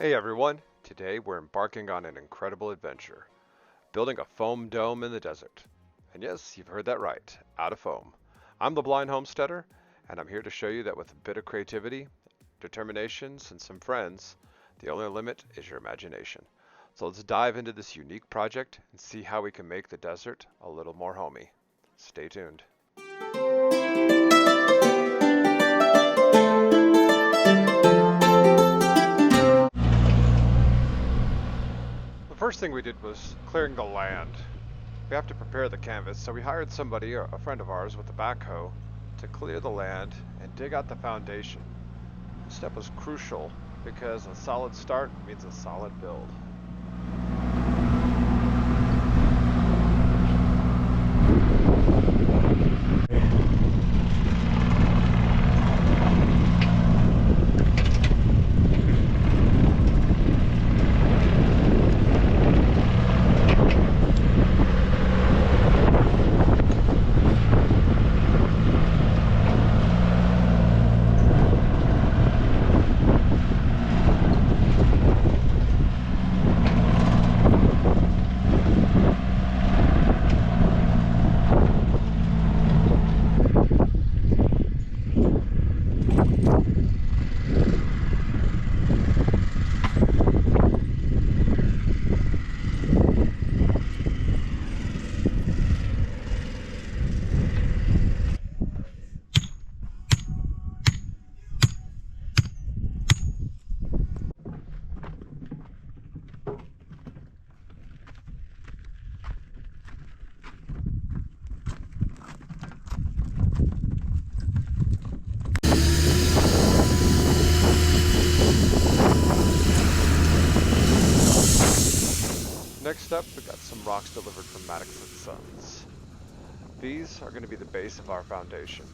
Hey everyone, today we're embarking on an incredible adventure, building a foam dome in the desert. And yes, you've heard that right, out of foam. I'm the blind homesteader, and I'm here to show you that with a bit of creativity, determination, and some friends, the only limit is your imagination. So let's dive into this unique project and see how we can make the desert a little more homey. Stay tuned. The first thing we did was clearing the land. We have to prepare the canvas, so we hired somebody, a friend of ours, with a backhoe to clear the land and dig out the foundation. This step was crucial because a solid start means a solid build. Next up, we got some rocks delivered from Maddox and Sons. These are going to be the base of our foundation.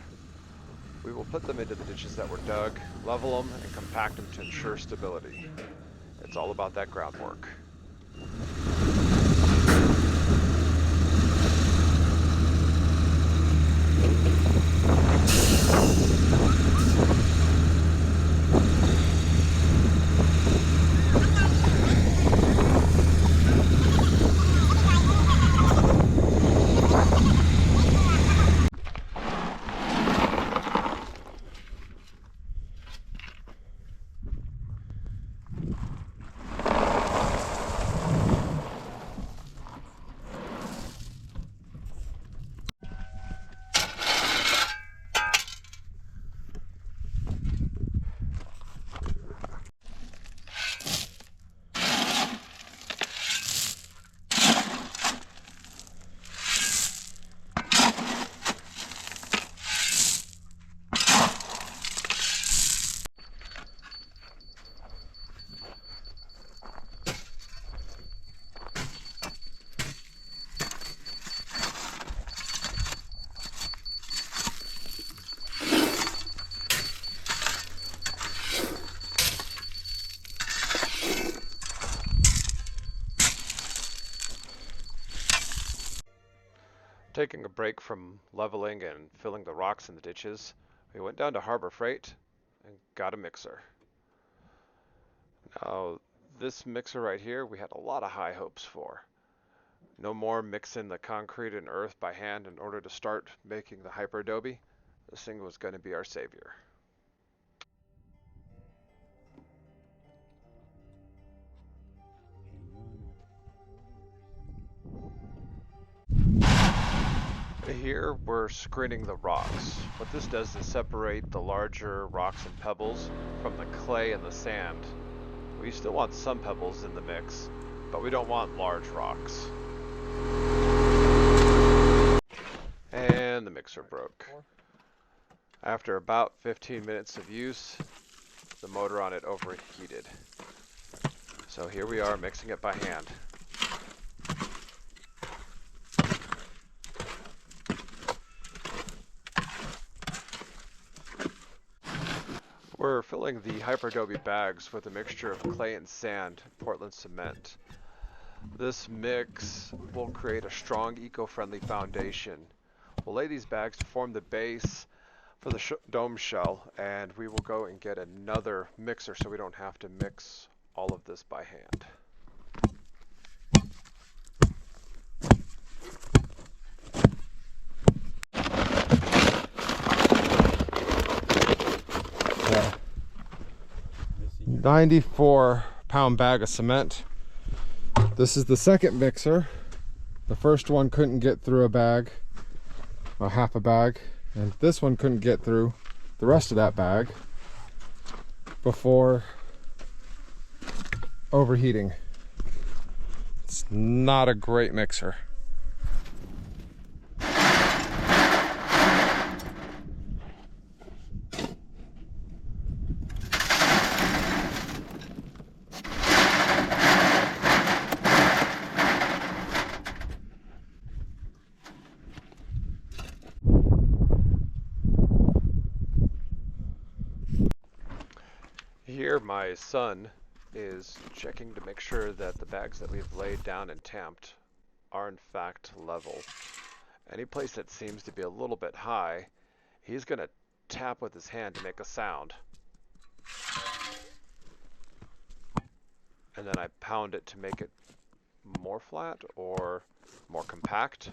We will put them into the ditches that were dug, level them, and compact them to ensure stability. It's all about that groundwork. Taking a break from leveling and filling the rocks in the ditches, we went down to Harbor Freight and got a mixer. Now, this mixer right here, we had a lot of high hopes for. No more mixing the concrete and earth by hand in order to start making the hyperadobe. This thing was going to be our savior. Here we're screening the rocks. What this does is separate the larger rocks and pebbles from the clay and the sand. We still want some pebbles in the mix, but we don't want large rocks. And the mixer broke. After about 15 minutes of use, the motor on it overheated. So here we are mixing it by hand. We're filling the hyperadobe bags with a mixture of clay and sand, Portland cement. This mix will create a strong eco-friendly foundation. We'll lay these bags to form the base for the dome shell, and we will go and get another mixer so we don't have to mix all of this by hand. Yeah. 94-pound bag of cement. This is the second mixer. The first one couldn't get through a bag, or half a bag, and this one couldn't get through the rest of that bag before overheating. It's not a great mixer. Here my son is checking to make sure that the bags that we've laid down and tamped are in fact level. Any place that seems to be a little bit high, he's going to tap with his hand to make a sound. And then I pound it to make it more flat or more compact.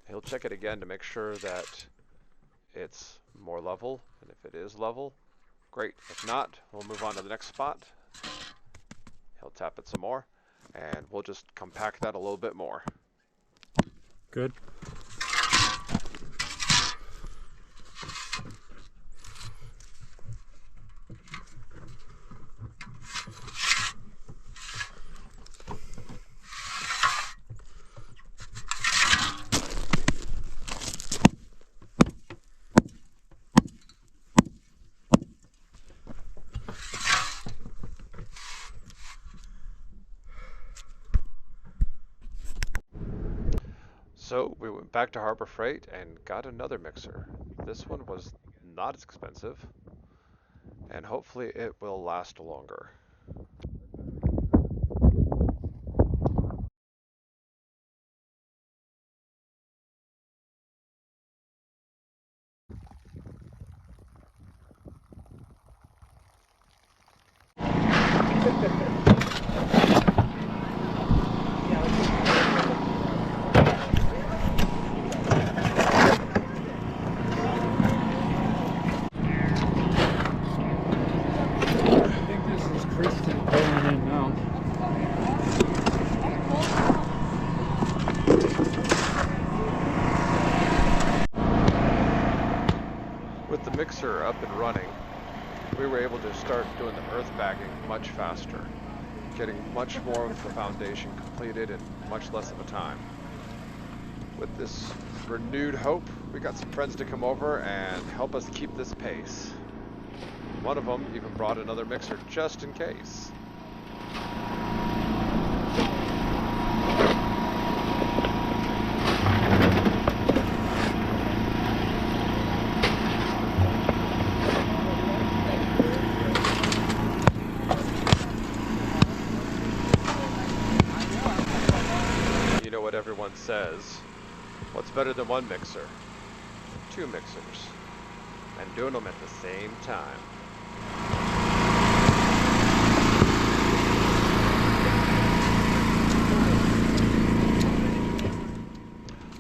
He'll check it again to make sure that it's more level, and if it is level, great. If not, we'll move on to the next spot. He'll tap it some more, and we'll just compact that a little bit more. Good. So we went back to Harbor Freight and got another mixer. This one was not as expensive, and hopefully it will last longer. With the mixer up and running, we were able to start doing the earth bagging much faster, getting much more of the foundation completed in much less of a time. With this renewed hope, we got some friends to come over and help us keep this pace. One of them even brought another mixer just in case. You know what everyone says, what's better than one mixer? Two mixers, and doing them at the same time.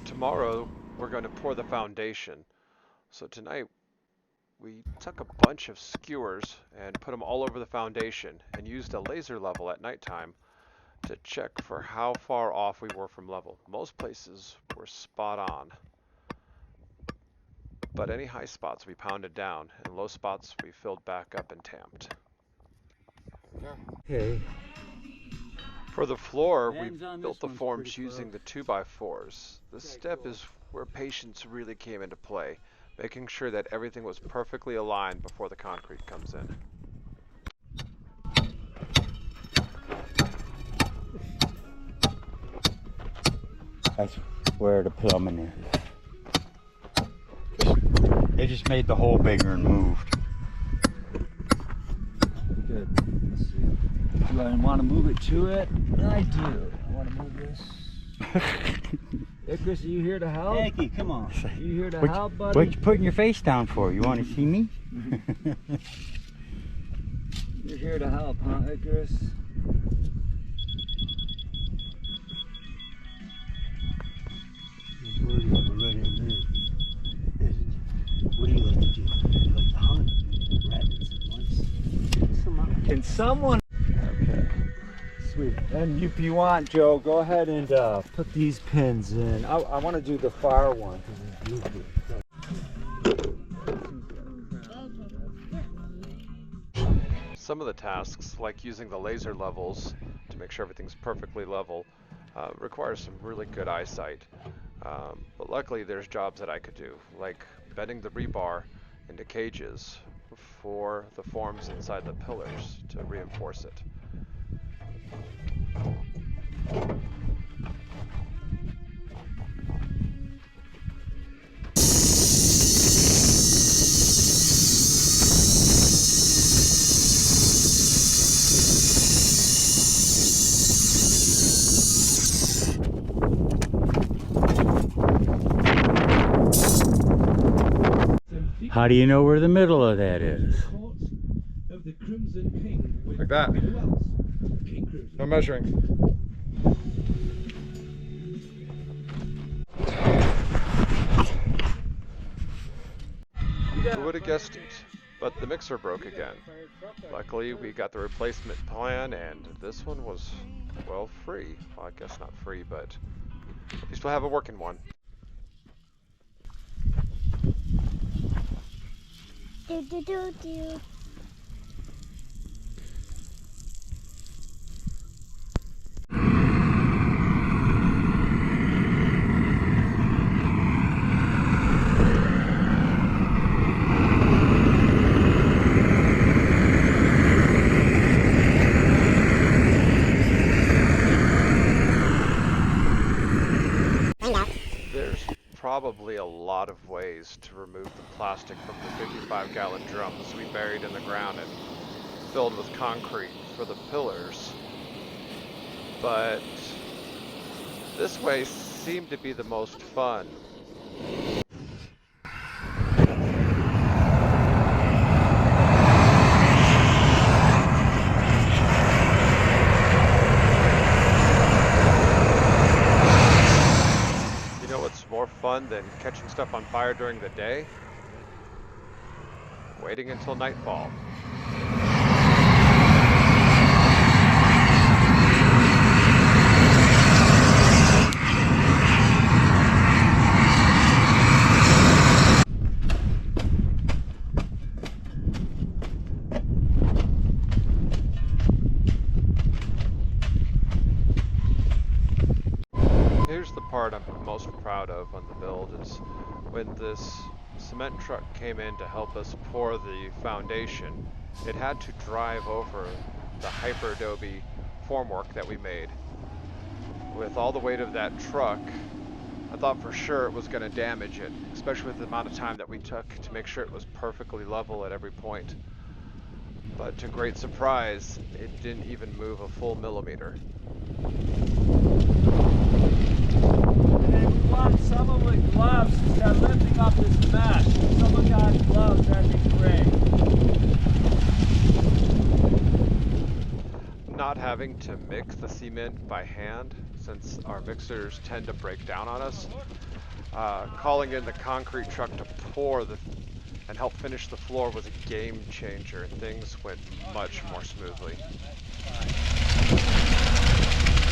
Tomorrow we're going to pour the foundation. So tonight we took a bunch of skewers and put them all over the foundation and used a laser level at nighttime to check for how far off we were from level. Most places were spot on, but any high spots we pounded down, and low spots we filled back up and tamped. Okay. For the floor, we built the forms using the 2x4s. This step is where patience really came into play, making sure that everything was perfectly aligned before the concrete comes in. That's where the plumbing is. They just made the hole bigger and moved. Good. Let's see. Do I want to move it to it? I do. I want to move this. Hey, Chris, are you here to help? Yankee, come on. You here to help, buddy? What you putting your face down for? You want to see me? You're here to help, huh, Icarus? The bird is already there, isn't it? What do you like to do? You like to hunt rabbits and mice? Can someone? Okay, sweet. And if you want, Joe, go ahead and put these pins in. I want to do the far one because it's blue. Some of the tasks, like using the laser levels to make sure everything's perfectly level, requires some really good eyesight. But luckily there's jobs that I could do, like bending the rebar into cages for the forms inside the pillars to reinforce it. How do you know where the middle of that is? Like that. No measuring. Who would have guessed it? But the mixer broke again. Luckily, we got the replacement plan, and this one was, well, free. Well, I guess not free, but at least we'll have a working one. Do do do do. There's probably a lot of ways to remove the plastic from the 55-gallon drums we buried in the ground and filled with concrete for the pillars, but this way seemed to be the most fun. More fun than catching stuff on fire during the day? Waiting until nightfall. Here's the part I'm most proud of on the build is when this cement truck came in to help us pour the foundation, it had to drive over the hyperadobe formwork that we made. With all the weight of that truck, I thought for sure it was going to damage it, especially with the amount of time that we took to make sure it was perfectly level at every point. But to great surprise, it didn't even move a full millimeter. Want someone with gloves to start lifting up this mesh. If someone got gloves, that'd be great. Not having to mix the cement by hand, since our mixers tend to break down on us, calling in the concrete truck to pour and help finish the floor was a game changer. Things went much more smoothly.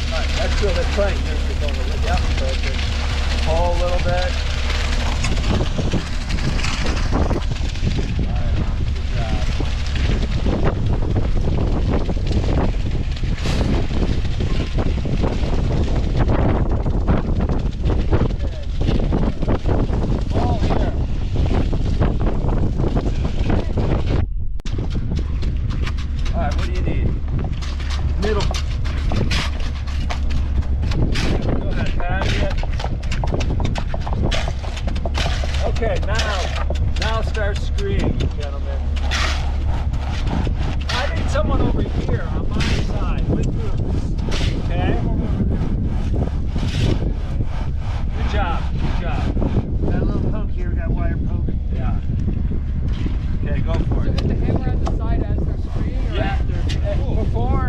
Alright, let's feel this plank. Yep, perfect. Pull a little bit. Okay, now start screaming, gentlemen. I need someone over here on my side with boots. Okay? Good job, good job. Got a little poke here, got wire poke. Yeah. Okay, go for it. Is the hammer at the side as they're screaming? Or Yeah, after?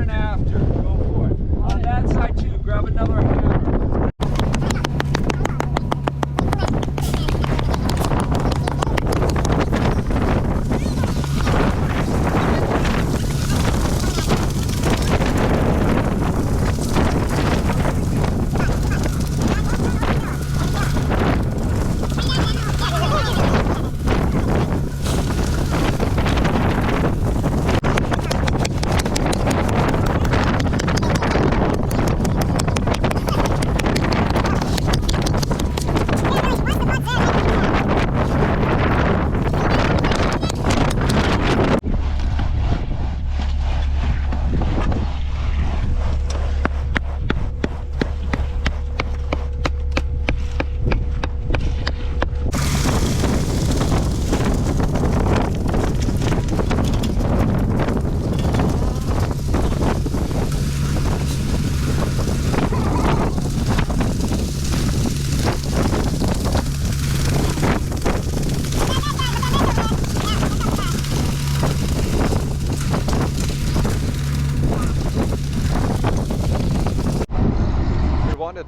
and after. Go for it. On that side too, grab another hammer.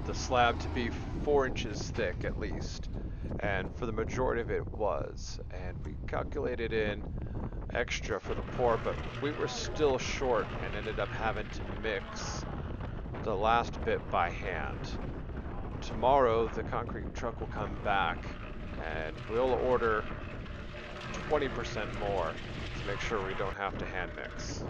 The slab to be 4 inches thick at least, and for the majority of it was, and we calculated in extra for the pour, but we were still short and ended up having to mix the last bit by hand. Tomorrow the concrete truck will come back and we'll order 20% more to make sure we don't have to hand mix.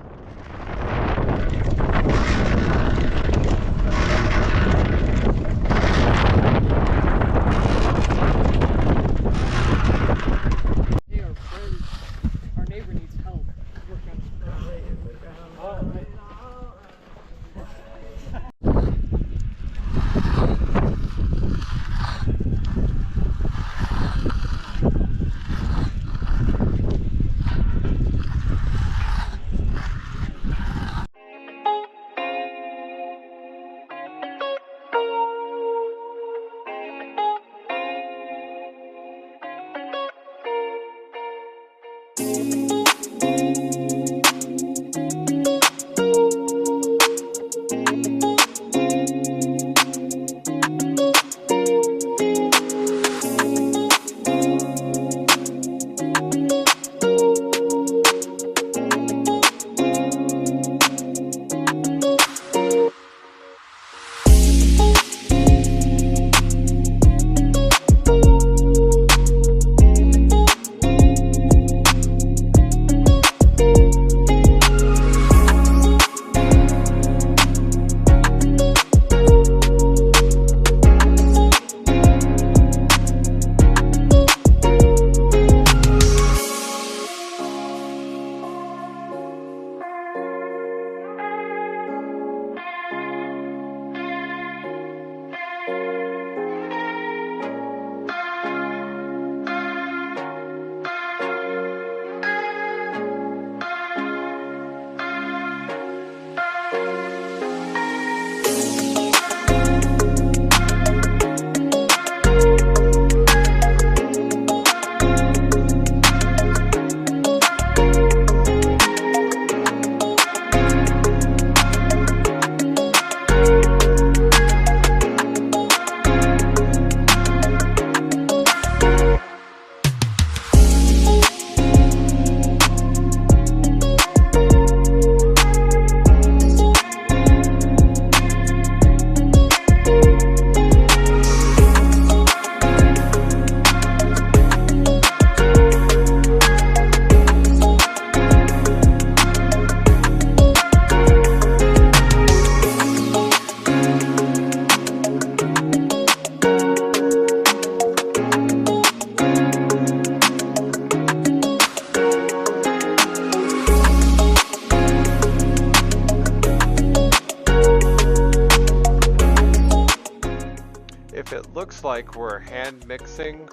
Looks like we're hand mixing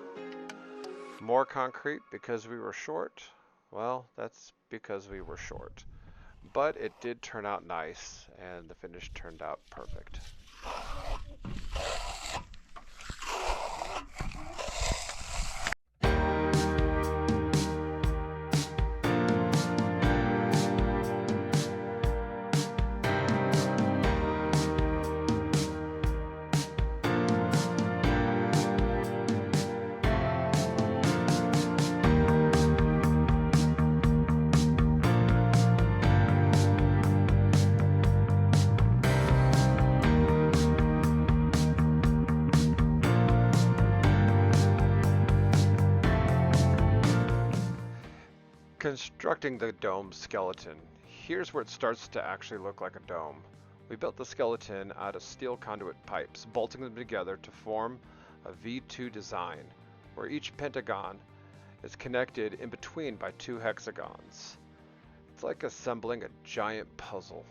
more concrete because we were short. Well, that's because we were short. But it did turn out nice and the finish turned out perfect. constructing the dome skeleton, here's where it starts to actually look like a dome. We built the skeleton out of steel conduit pipes, bolting them together to form a V2 design, where each pentagon is connected in between by 2 hexagons. It's like assembling a giant puzzle.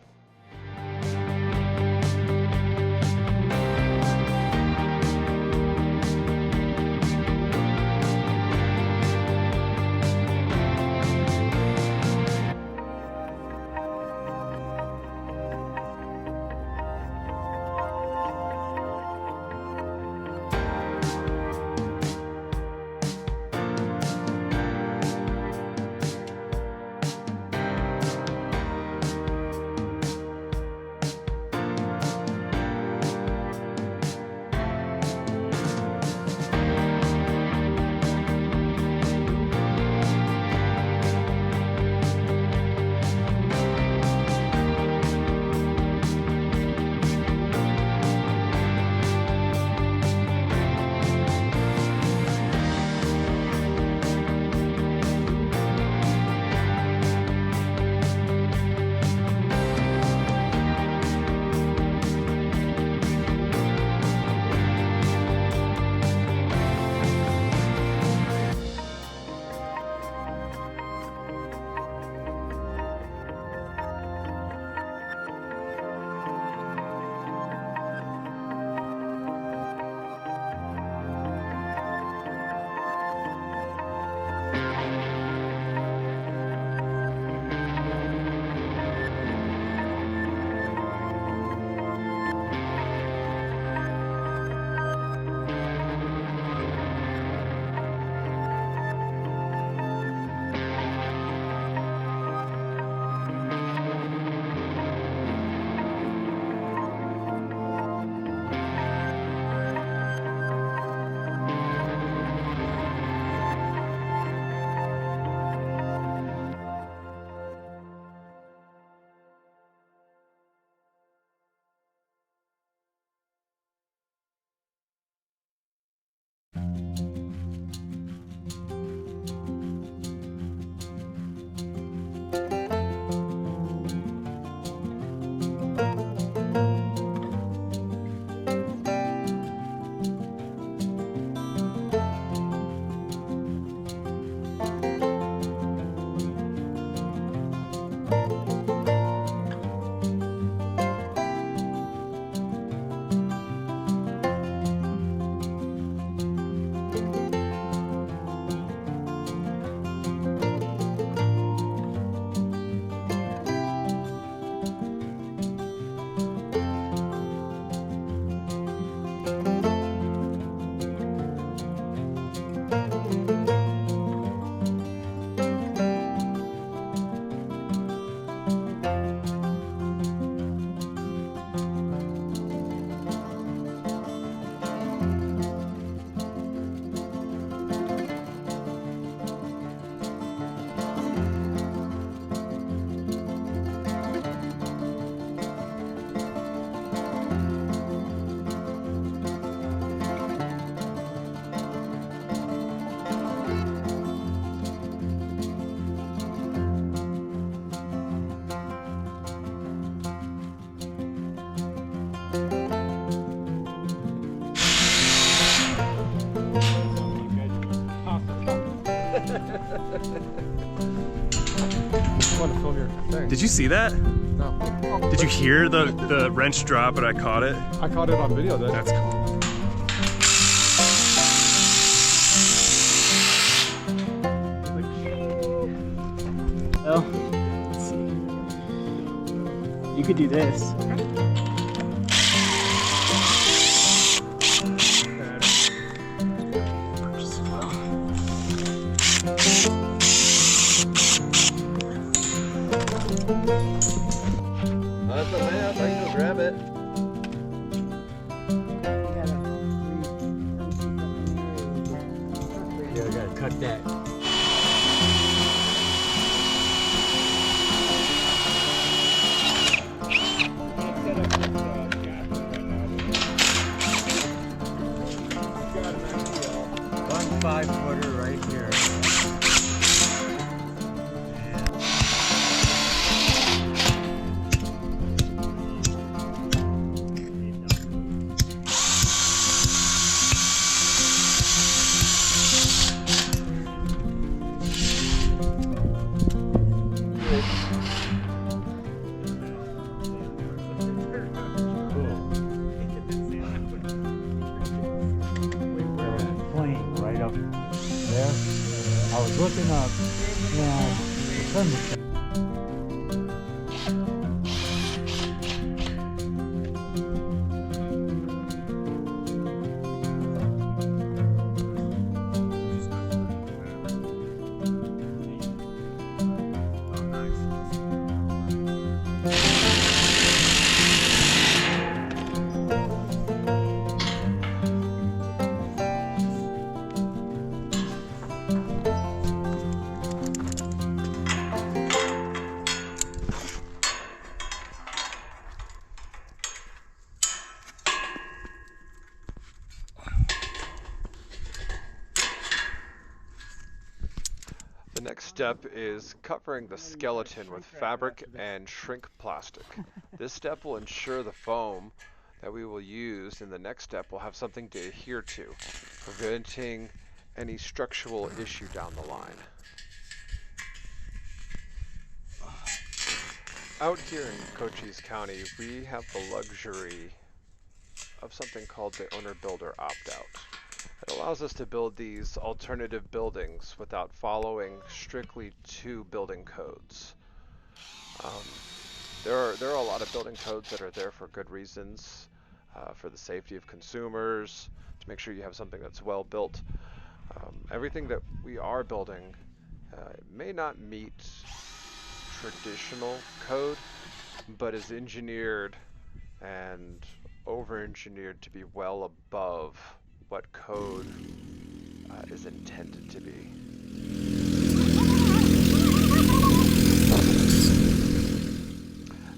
Did you see that? No. Did you hear the wrench drop, but I caught it? I caught it on video then. That's cool. Well, let's see. You could do this. That's a mess. I can go grab it. Yeah, I gotta cut that. One 5-footer right here. was looking up and the sun was The next step is covering the skeleton with fabric and shrink plastic. This step will ensure the foam that we will use in the next step will have something to adhere to, preventing any structural issue down the line. Out here in Cochise County, we have the luxury of something called the owner-builder opt-out. It allows us to build these alternative buildings without following strictly two building codes. There are a lot of building codes that are there for good reasons, for the safety of consumers, to make sure you have something that's well built. Everything that we are building may not meet traditional code, but is engineered and over-engineered to be well above what code is intended to be.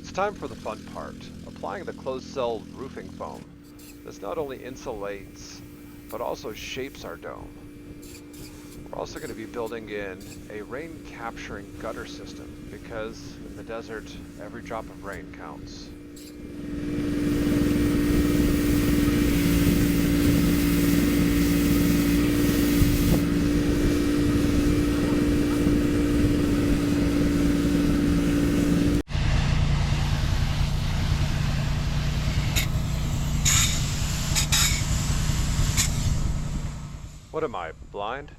It's time for the fun part, applying the closed-cell roofing foam. This not only insulates, but also shapes our dome. We're also going to be building in a rain capturing gutter system, because in the desert, every drop of rain counts. What am I, blind?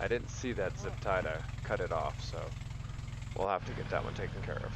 I didn't see that zip tie to cut it off, so we'll have to get that one taken care of.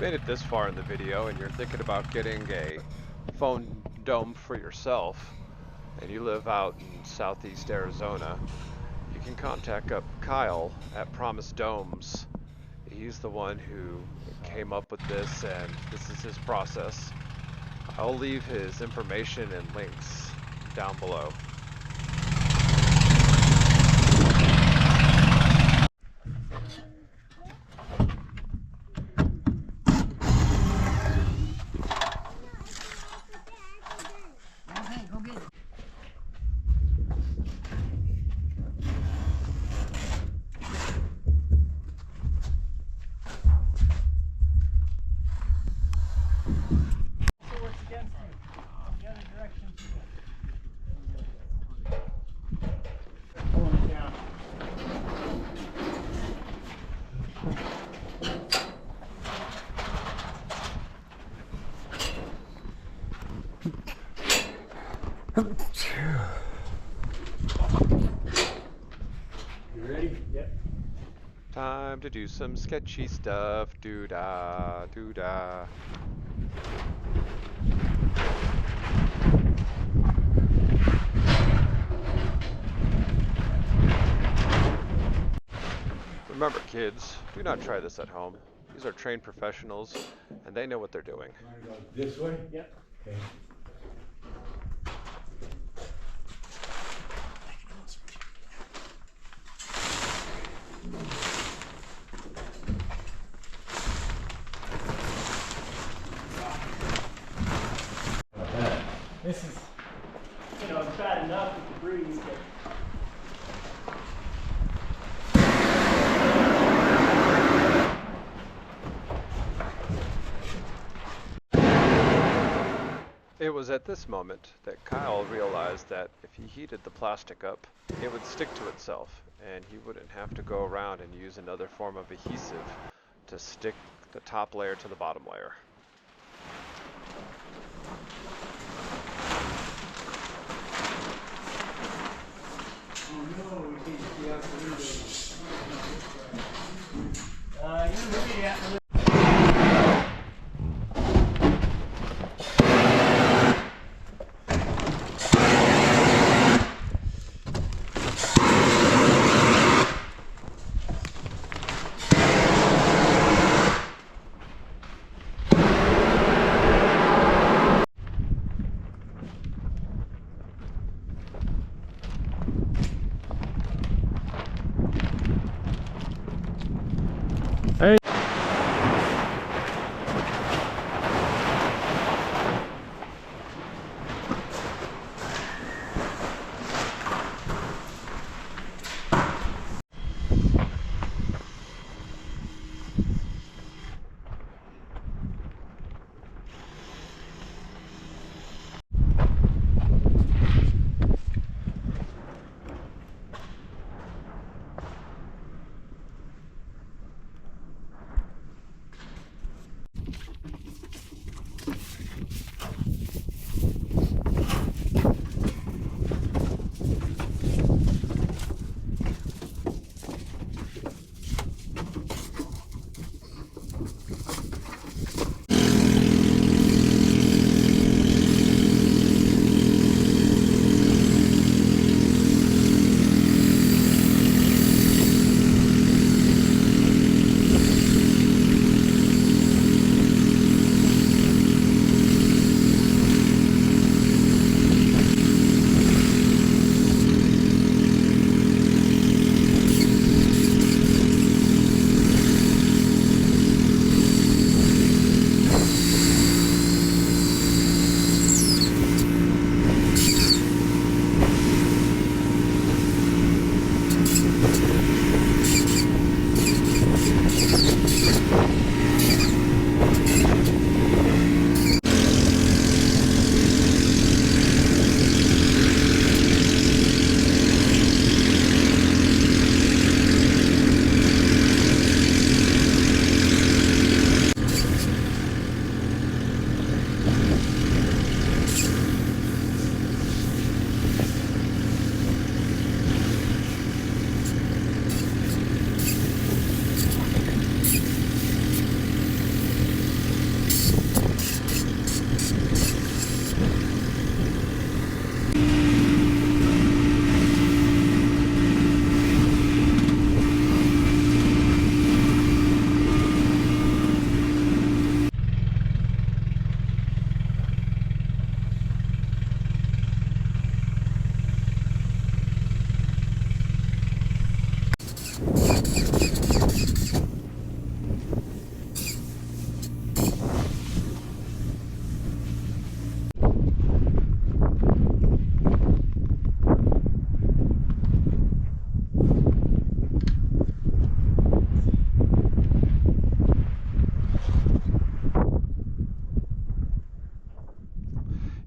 Made it this far in the video and you're thinking about getting a foam dome for yourself and you live out in southeast Arizona, you can contact up Kyle at Promise Domes. He's the one who came up with this and this is his process. I'll leave his information and links down below. You ready? Yep. Time to do some sketchy stuff. Doo-dah, doo-dah. Remember, kids, do not try this at home. These are trained professionals, and they know what they're doing. this way? Yep. Okay. This is, it's bad enough with the breeze, but It was at this moment that Kyle realized that if he heated the plastic up, it would stick to itself, and he wouldn't have to go around and use another form of adhesive to stick the top layer to the bottom layer.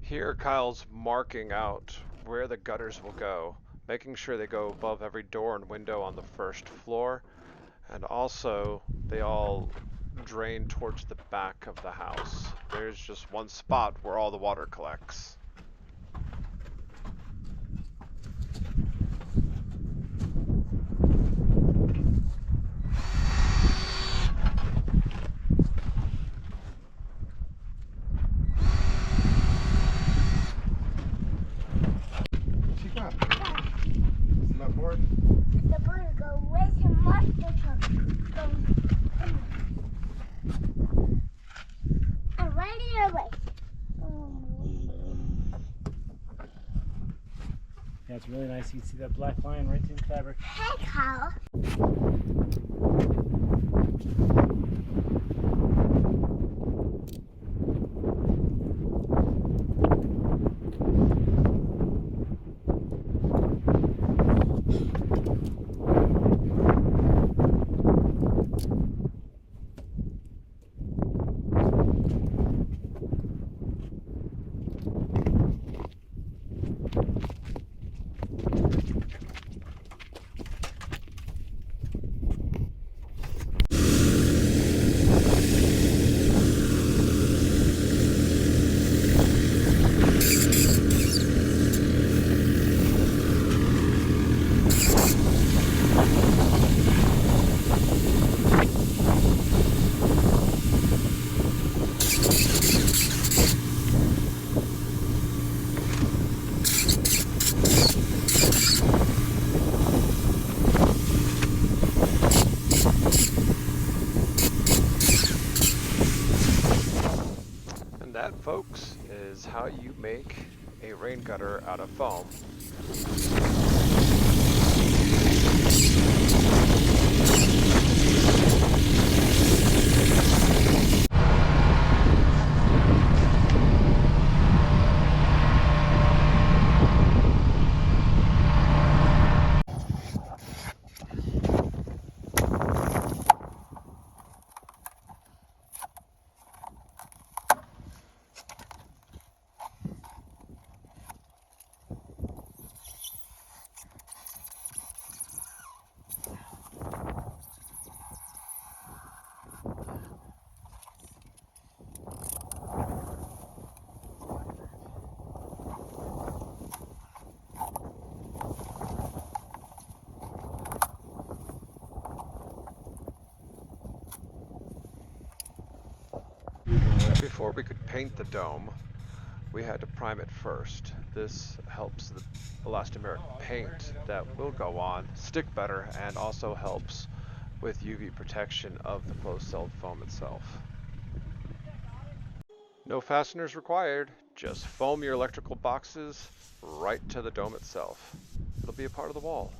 Here Kyle's marking out where the gutters will go, making sure they go above every door and window on the first floor, and also they all drain towards the back of the house. There's just one spot where all the water collects. The boy go with him monster truck. I'm running away. Yeah, it's really nice. You can see that black line right through the fabric. Hey, Kyle. that, folks, is how you make a rain gutter out of foam. Before we could paint the dome, we had to prime it first. This helps the elastomeric paint that will go on stick better and also helps with UV protection of the closed-celled foam itself. No fasteners required, just foam your electrical boxes right to the dome itself. It'll be a part of the wall.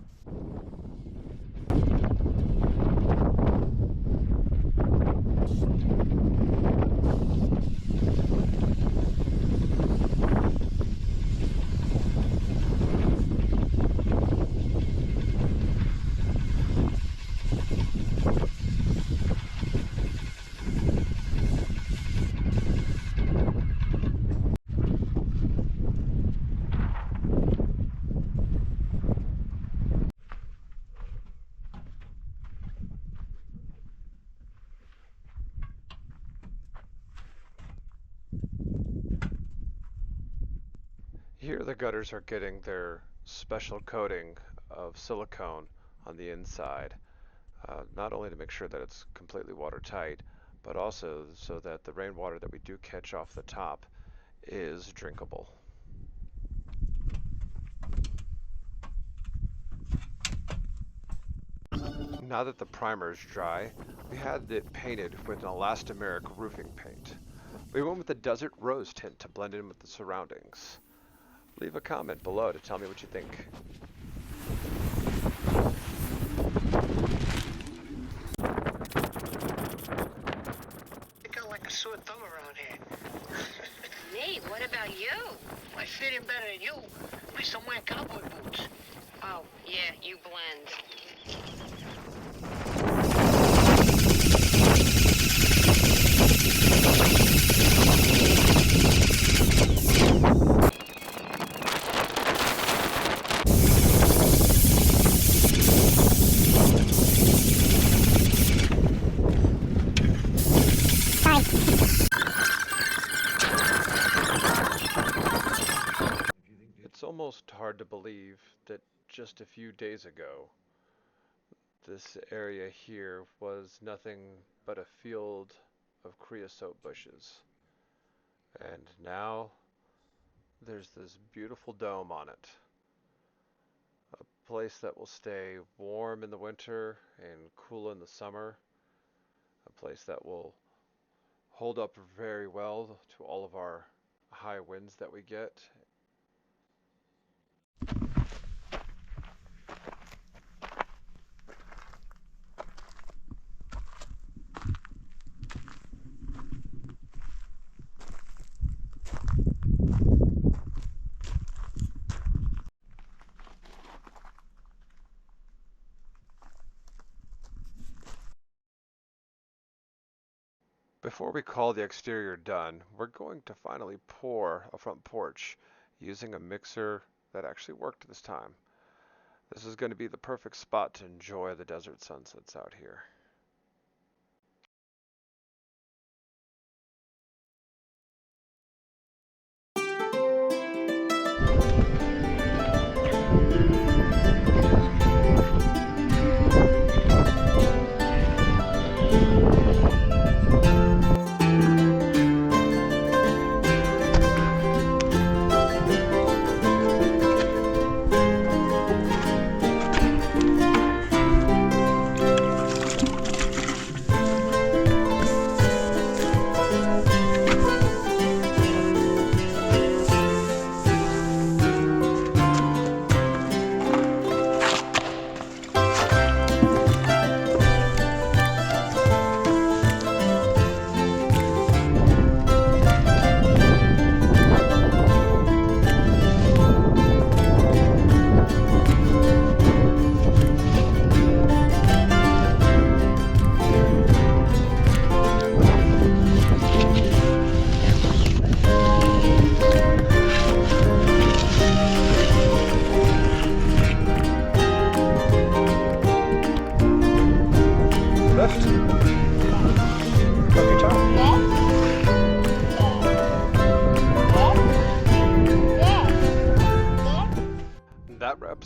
Here the gutters are getting their special coating of silicone on the inside, not only to make sure that it's completely watertight, but also so that the rainwater that we do catch off the top is drinkable. Now that the primer is dry, we had it painted with an elastomeric roofing paint. We went with the desert rose tint to blend in with the surroundings. Leave a comment below to tell me what you think. You got like a sore thumb around here. Me? What about you? I fit in better than you. At least I'm wearing cowboy boots. Oh, yeah, you blend. It's almost hard to believe that just a few days ago, this area here was nothing but a field of creosote bushes. And now there's this beautiful dome on it. A place that will stay warm in the winter and cool in the summer. A place that will hold up very well to all of our high winds that we get. Before we call the exterior done, we're going to finally pour a front porch using a mixer that actually worked this time. This is going to be the perfect spot to enjoy the desert sunsets out here.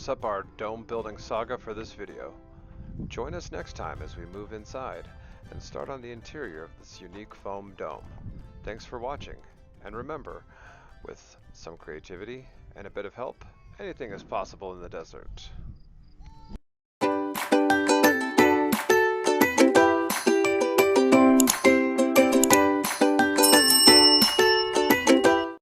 wraps up our dome building saga for this video. Join us next time as we move inside and start on the interior of this unique foam dome. Thanks for watching, and remember, with some creativity and a bit of help, anything is possible in the desert.